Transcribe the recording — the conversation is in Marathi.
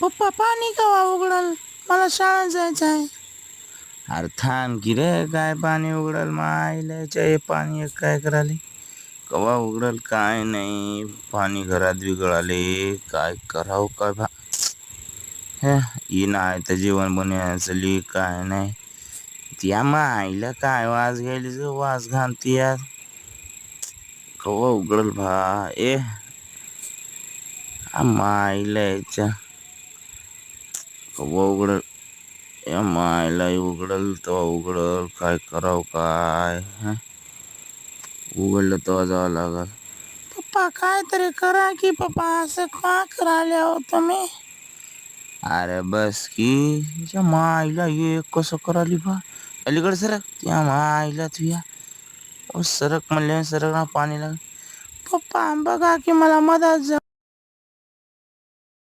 पप्पा पाणी कवा उघडल, मला शाळेत जायचं आहे. अरे थांब की रे, काय पाणी उघडल मायल्याच्या पाणी काय कराले, कवा उघडल काय नाही. पाणी घरात बिघडाले, काय करावं काय भा ही नाही तर जेवण बनवायचं काय नाही. त्या माईला काय वाज घ्यायली वाज घालती यार, कवा उघडल भा माईला याच्या कवा उघडल, या मायला उघडल तेव्हा उघडल, काय करावं काय उघडलं तेव्हा जावं लागल. पप्पा काहीतरी करा की पप्पा, असं का करायला हो तुम्ही. अरे बस की, त्या माईला ये कसं कराली बा, अलीकडे सरक, त्या माईला तुया सरक म्हणले सरक ना पाणी लाग. पप्पा बघा की मला मदत